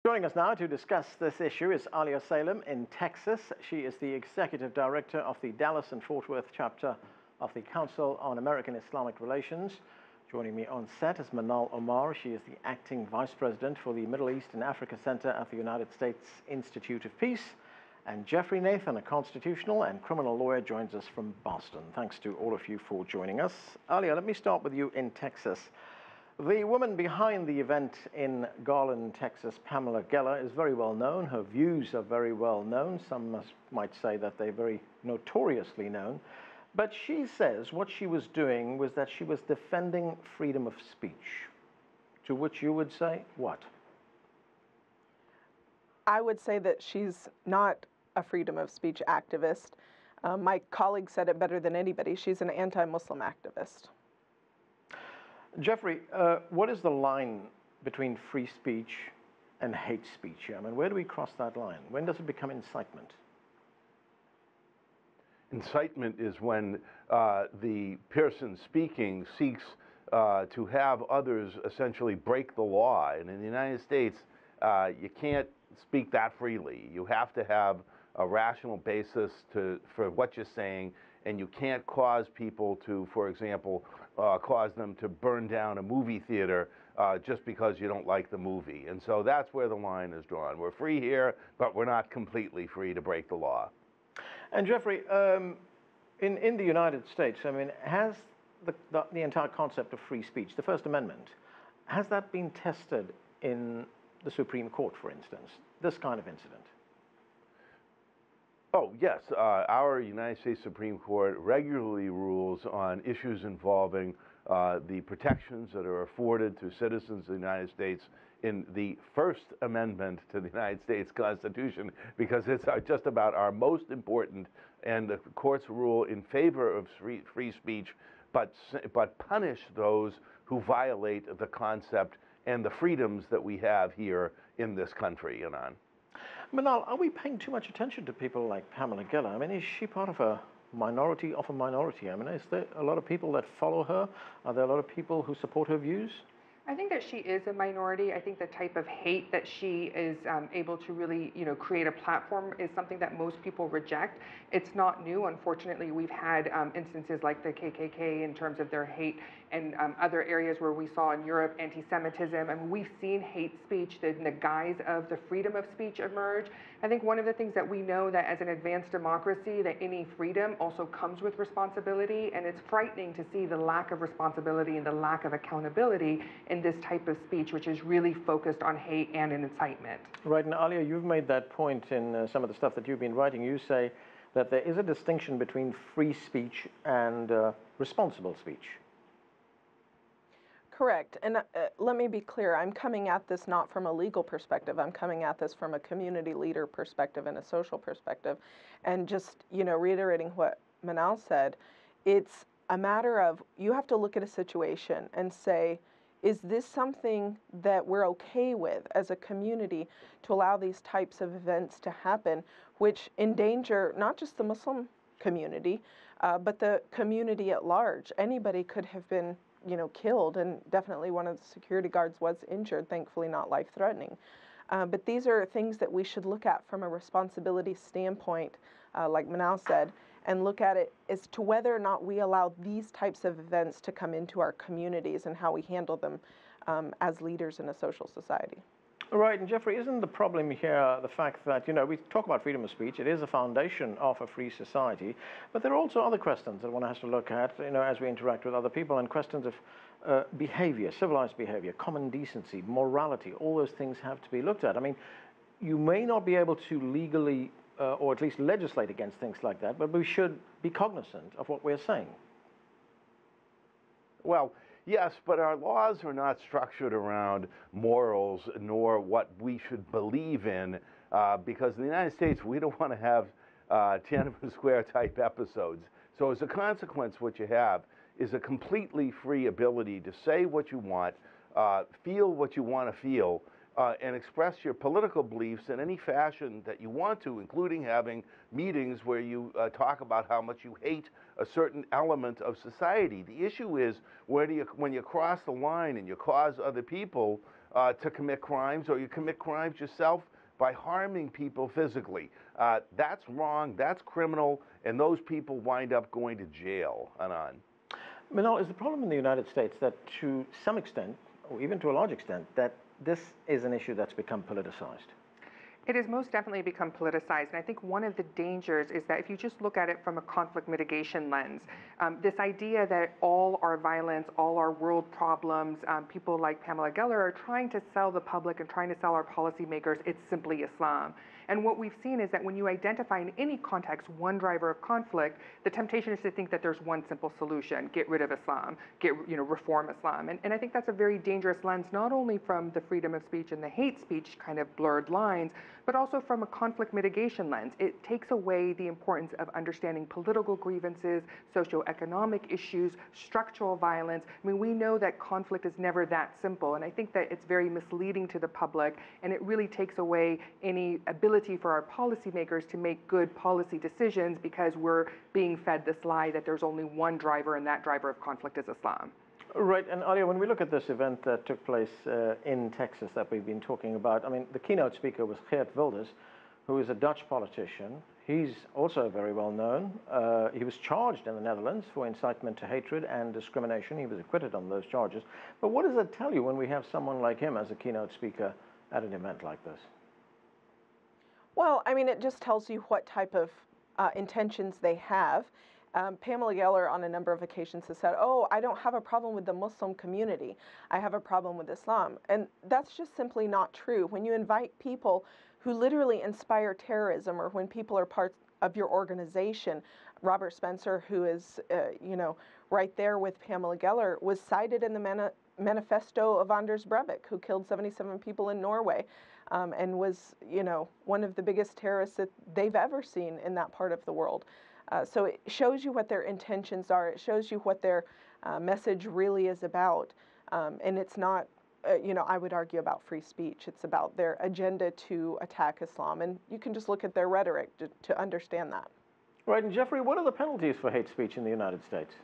Joining us now to discuss this issue is Alia Salem in Texas. She is the Executive Director of the Dallas and Fort Worth chapter of the Council on American-Islamic Relations. Joining me on set is Manal Omar. She is the Acting Vice President for the Middle East and Africa Center at the United States Institute of Peace. And Geoffrey Nathan, a constitutional and criminal lawyer, joins us from Boston. Thanks to all of you for joining us. Alia, let me start with you in Texas. The woman behind the event in Garland, Texas, Pamela Geller, is very well known. Her views are very well known. Some might say that they're very notoriously known. But she says what she was doing was that she was defending freedom of speech. To which you would say, what? I would say that she's not a freedom of speech activist. My colleague said it better than anybody. She's an anti-Muslim activist. Geoffrey, what is the line between free speech and hate speech? I mean, where do we cross that line? When does it become incitement? Incitement is when the person speaking seeks to have others essentially break the law. And in the United States, you can't speak that freely. You have to have a rational basis for what you're saying, and you can't cause people to, for example, cause them to burn down a movie theater just because you don't like the movie. And so that's where the line is drawn. We're free here, but we're not completely free to break the law. And Geoffrey, in the United States, I mean, has the entire concept of free speech, the First Amendment, has that been tested in the Supreme Court, for instance, this kind of incident? Oh, yes. Our United States Supreme Court regularly rules on issues involving the protections that are afforded to citizens of the United States in the First Amendment to the United States Constitution, because it's just about our most important, and the courts rule in favor of free speech, but punish those who violate the concept and the freedoms that we have here in this country and on. Manal, are we paying too much attention to people like Pamela Geller? I mean, is she part of a minority of a minority? I mean, is there a lot of people that follow her? Are there a lot of people who support her views? I think that she is a minority. I think the type of hate that she is able to really, create a platform is something that most people reject. It's not new. Unfortunately, we've had instances like the KKK in terms of their hate, and other areas where we saw in Europe anti-Semitism. And we've seen hate speech in the guise of the freedom of speech emerge. I think one of the things that we know, that as an advanced democracy, that any freedom also comes with responsibility, and it's frightening to see the lack of responsibility and the lack of accountability in this type of speech, which is really focused on hate and in incitement. Right, and Alia, you've made that point in some of the stuff that you've been writing. You say that there is a distinction between free speech and responsible speech. Correct. And let me be clear, I'm coming at this not from a legal perspective. I'm coming at this from a community leader perspective and a social perspective. And just, reiterating what Manal said, it's a matter of, you have to look at a situation and say, is this something that we're okay with as a community to allow these types of events to happen, which endanger not just the Muslim community, but the community at large? Anybody could have been killed, and definitely one of the security guards was injured, thankfully not life-threatening. But these are things that we should look at from a responsibility standpoint, like Manal said, and look at it as to whether or not we allow these types of events to come into our communities and how we handle them as leaders in a social society. Right, and Geoffrey, isn't the problem here the fact that, we talk about freedom of speech, it is a foundation of a free society, but there are also other questions that one has to look at, as we interact with other people, and questions of behavior, civilized behavior, common decency, morality, all those things have to be looked at. I mean, you may not be able to legally or at least legislate against things like that, but we should be cognizant of what we're saying. Well, yes, but our laws are not structured around morals nor what we should believe in, because in the United States, we don't want to have Tiananmen Square type episodes. So as a consequence, what you have is a completely free ability to say what you want, feel what you want to feel, and express your political beliefs in any fashion that you want to, including having meetings where you talk about how much you hate a certain element of society. The issue is when you cross the line and you cause other people to commit crimes, or you commit crimes yourself by harming people physically. That's wrong, that's criminal, and those people wind up going to jail, Anand. Manal, is the problem in the United States that to some extent, or even to a large extent, that this is an issue that's become politicized? It has most definitely become politicized, and I think one of the dangers is that if you just look at it from a conflict mitigation lens, this idea that all our violence, all our world problems, people like Pamela Geller are trying to sell the public and trying to sell our policymakers, it's simply Islam. And what we've seen is that when you identify in any context one driver of conflict, the temptation is to think that there's one simple solution: get rid of Islam, reform Islam. And I think that's a very dangerous lens, not only from the freedom of speech and the hate speech kind of blurred lines, but also from a conflict mitigation lens. It takes away the importance of understanding political grievances, socioeconomic issues, structural violence. I mean, we know that conflict is never that simple, and I think that it's very misleading to the public, and it really takes away any ability for our policymakers to make good policy decisions because we're being fed this lie that there's only one driver, and that driver of conflict is Islam. Right, and Alia, when we look at this event that took place in Texas that we've been talking about, I mean, the keynote speaker was Geert Wilders, who is a Dutch politician. He's also very well known. He was charged in the Netherlands for incitement to hatred and discrimination. He was acquitted on those charges. But what does it tell you when we have someone like him as a keynote speaker at an event like this? Well, I mean, it just tells you what type of intentions they have. Pamela Geller on a number of occasions has said, oh, I don't have a problem with the Muslim community. I have a problem with Islam. And that's just simply not true. When you invite people who literally inspire terrorism, or when people are part of your organization, Robert Spencer, who is, right there with Pamela Geller, was cited in the manifesto of Anders Breivik, who killed 77 people in Norway, and was, one of the biggest terrorists that they've ever seen in that part of the world. So it shows you what their intentions are. It shows you what their message really is about. And it's not, I would argue about free speech. It's about their agenda to attack Islam. And you can just look at their rhetoric to understand that. Right, and Geoffrey, what are the penalties for hate speech in the United States?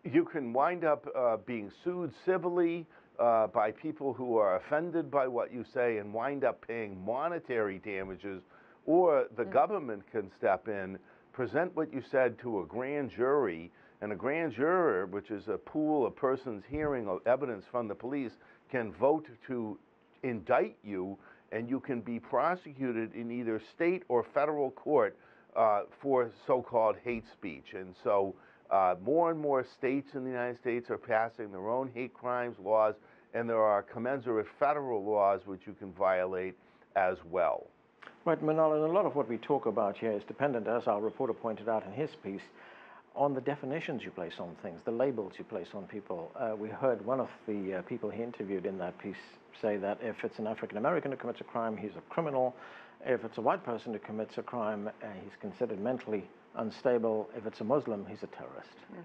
You can wind up being sued civilly by people who are offended by what you say and wind up paying monetary damages, or the government can step in, present what you said to a grand jury, and a grand juror, which is a pool of persons hearing evidence from the police, can vote to indict you, and you can be prosecuted in either state or federal court for so-called hate speech. And so more and more states in the United States are passing their own hate crimes laws, and there are commensurate federal laws which you can violate as well. Right, Manal, and a lot of what we talk about here is dependent, as our reporter pointed out in his piece, on the definitions you place on things, the labels you place on people. We heard one of the people he interviewed in that piece say that if it's an African American who commits a crime, he's a criminal. If it's a white person who commits a crime, he's considered mentally unstable. If it's a Muslim, he's a terrorist. Yeah.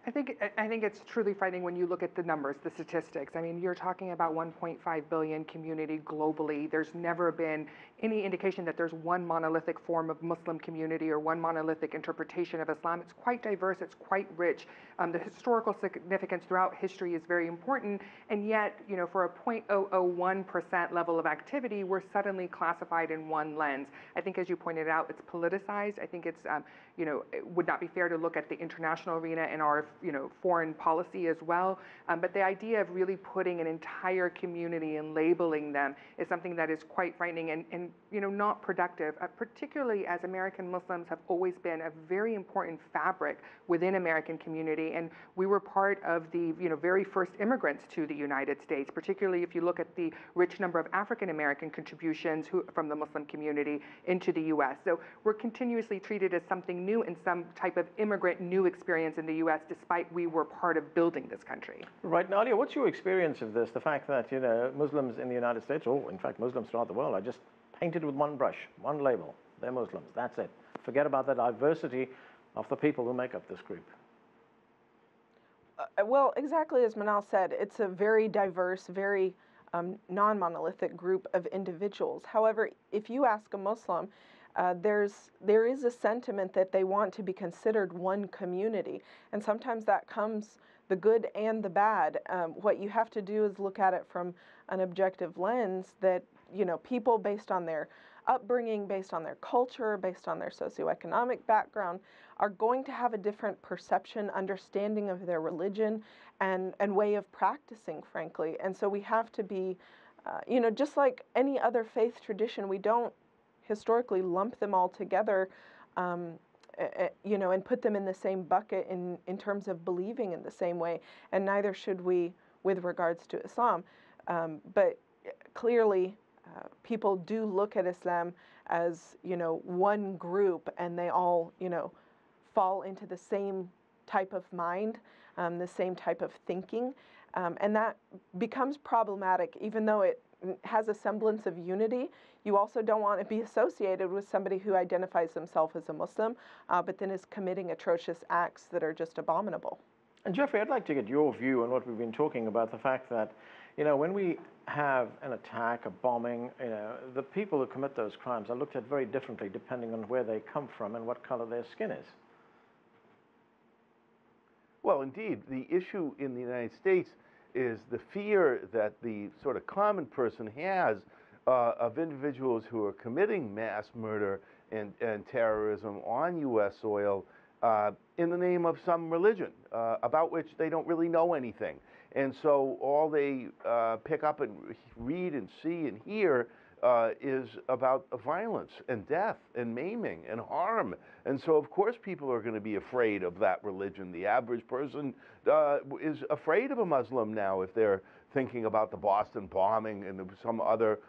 I think it's truly frightening when you look at the numbers, the statistics. I mean, you're talking about 1.5 billion community globally. There's never been any indication that there's one monolithic form of Muslim community or one monolithic interpretation of Islam. It's quite diverse, it's quite rich. The historical significance throughout history is very important, and yet, for a 0.001% level of activity, we're suddenly classified in one lens. I think, as you pointed out, it's politicized. I think it's, it would not be fair to look at the international arena and our, foreign policy as well. But the idea of really putting an entire community and labeling them is something that is quite frightening and not productive, particularly as American Muslims have always been a very important fabric within American community. And we were part of the, very first immigrants to the United States, particularly if you look at the rich number of African American contributions from the Muslim community into the U.S. So we're continuously treated as something new and some type of immigrant new experience in the U.S., despite we were part of building this country. Right, Nadia, what's your experience of this? The fact that, Muslims in the United States, or in fact Muslims throughout the world, are just painted with one brush, one label. They're Muslims, that's it. Forget about the diversity of the people who make up this group. Well, exactly as Manal said, it's a very diverse, very non-monolithic group of individuals. However, if you ask a Muslim, there is a sentiment that they want to be considered one community, and sometimes that comes the good and the bad. What you have to do is look at it from an objective lens that, people based on their upbringing, based on their culture, based on their socioeconomic background, are going to have a different perception, understanding of their religion, and way of practicing, frankly. And so we have to be, just like any other faith tradition, we don't historically lump them all together, and put them in the same bucket in terms of believing in the same way, and neither should we with regards to Islam. But clearly, people do look at Islam as, one group, and they all, fall into the same type of mind, the same type of thinking, and that becomes problematic. Even though it has a semblance of unity, you also don't want to be associated with somebody who identifies themselves as a Muslim, but then is committing atrocious acts that are just abominable. And Geoffrey, I'd like to get your view on what we've been talking about, the fact that, when we have an attack, a bombing, the people who commit those crimes are looked at very differently depending on where they come from and what color their skin is. Well, indeed, the issue in the United States is the fear that the sort of common person has of individuals who are committing mass murder and terrorism on U.S. soil in the name of some religion about which they don't really know anything. And so all they pick up and read and see and hear is about violence and death and maiming and harm. And so, of course, people are going to be afraid of that religion. The average person is afraid of a Muslim now if they're thinking about the Boston bombing and some other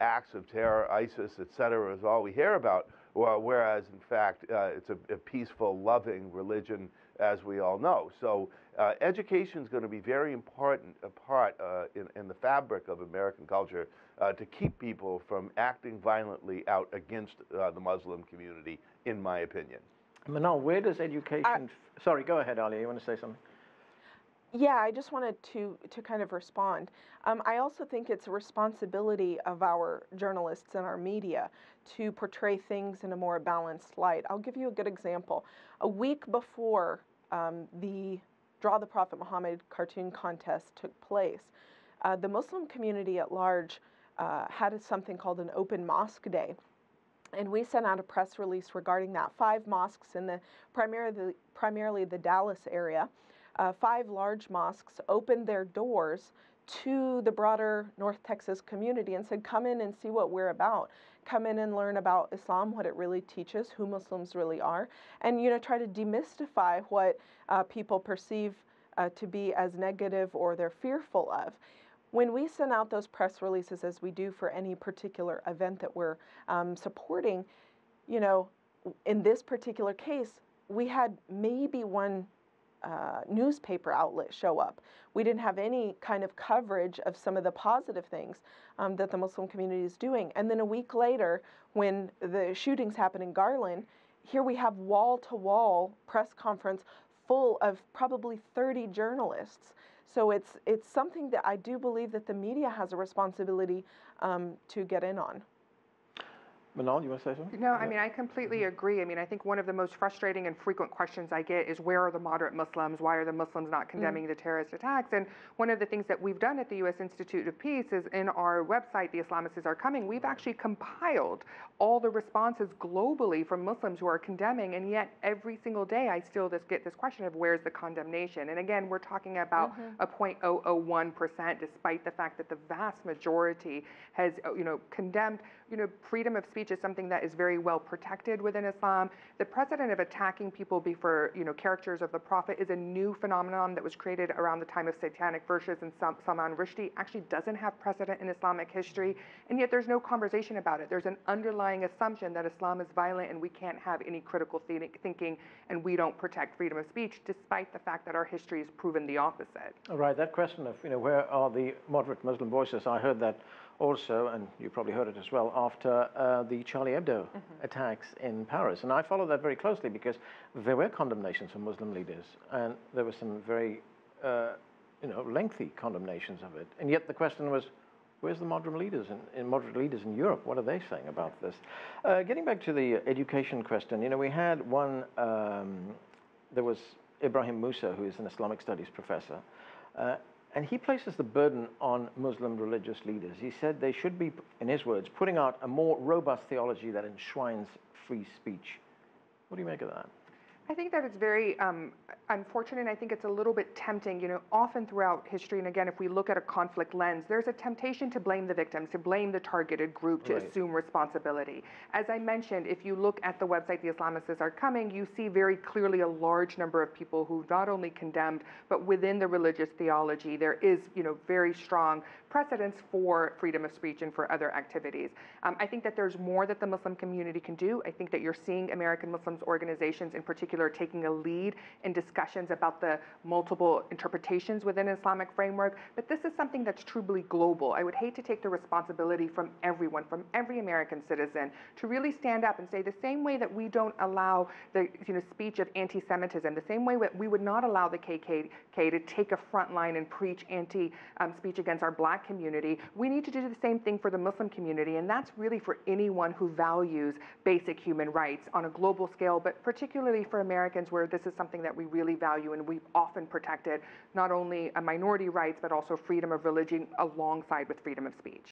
acts of terror, ISIS, et cetera, is all we hear about. Whereas, in fact, it's a peaceful, loving religion, as we all know. So education is going to be very important part in the fabric of American culture to keep people from acting violently out against the Muslim community, in my opinion. Manal, where does education... Sorry, go ahead, Alia. You want to say something? Yeah, I just wanted to kind of respond. I also think it's a responsibility of our journalists and our media to portray things in a more balanced light. I'll give you a good example. A week before the Draw the Prophet Muhammad cartoon contest took place, the Muslim community at large had something called an open mosque day. And we sent out a press release regarding that. 5 mosques in the primarily the Dallas area, 5 large mosques opened their doors to the broader North Texas community and said, come in and see what we're about. Come in and learn about Islam, what it really teaches, who Muslims really are, and try to demystify what people perceive to be as negative or they're fearful of. When we send out those press releases, as we do for any particular event that we're supporting, in this particular case, we had maybe one newspaper outlet show up. We didn't have any kind of coverage of some of the positive things that the Muslim community is doing. And then a week later, when the shootings happened in Garland, here we have wall-to-wall press conference full of probably 30 journalists. So it's something that I do believe that the media has a responsibility to get in on. Manal, you want to say something? No, I mean, I completely agree. I mean, I think one of the most frustrating and frequent questions I get is, where are the moderate Muslims? Why are the Muslims not condemning the terrorist attacks? And one of the things that we've done at the U.S. Institute of Peace is in our website, The Islamists Are Coming, we've actually compiled all the responses globally from Muslims who are condemning, and yet every single day I still get this question of, where's the condemnation? And again, we're talking about a 0.001%, despite the fact that the vast majority has, condemned. Freedom of speech is something that is very well protected within Islam. The precedent of attacking people for, characters of the Prophet is a new phenomenon that was created around the time of Satanic Verses and Salman Rushdie. Actually doesn't have precedent in Islamic history, and yet there's no conversation about it. There's an underlying assumption that Islam is violent and we can't have any critical thinking, and we don't protect freedom of speech, despite the fact that our history has proven the opposite. All right, that question of, where are the moderate Muslim voices, I heard that also, and you probably heard it as well, after the Charlie Hebdo attacks in Paris. And I followed that very closely because there were condemnations from Muslim leaders, and there were some very, lengthy condemnations of it. And yet the question was, where's the moderate leaders in Europe? What are they saying about this? Getting back to the education question, we had one, there was Ibrahim Musa, who is an Islamic studies professor, and he places the burden on Muslim religious leaders. He said they should be, in his words, putting out a more robust theology that enshrines free speech. What do you make of that? I think that it's very unfortunate, and I think it's a little bit tempting. You know, often throughout history, and again, if we look at a conflict lens, there's a temptation to blame the victims, to blame the targeted group, to assume responsibility. As I mentioned, if you look at the website, The Islamists Are Coming, you see very clearly a large number of people who not only condemned, but within the religious theology, there is, you know, very strong precedence for freedom of speech and for other activities. I think that there's more that the Muslim community can do. I think that you're seeing American Muslims organizations in particular taking a lead in discussions about the multiple interpretations within Islamic framework, but this is something that's truly global. I would hate to take the responsibility from everyone, from every American citizen, to really stand up and say the same way that we don't allow the speech of anti-Semitism, the same way that we would not allow the KKK to take a front line and preach speech against our black community, we need to do the same thing for the Muslim community, and that's really for anyone who values basic human rights on a global scale, but particularly for Americans where this is something that we really value and we've often protected not only minority rights but also freedom of religion alongside with freedom of speech.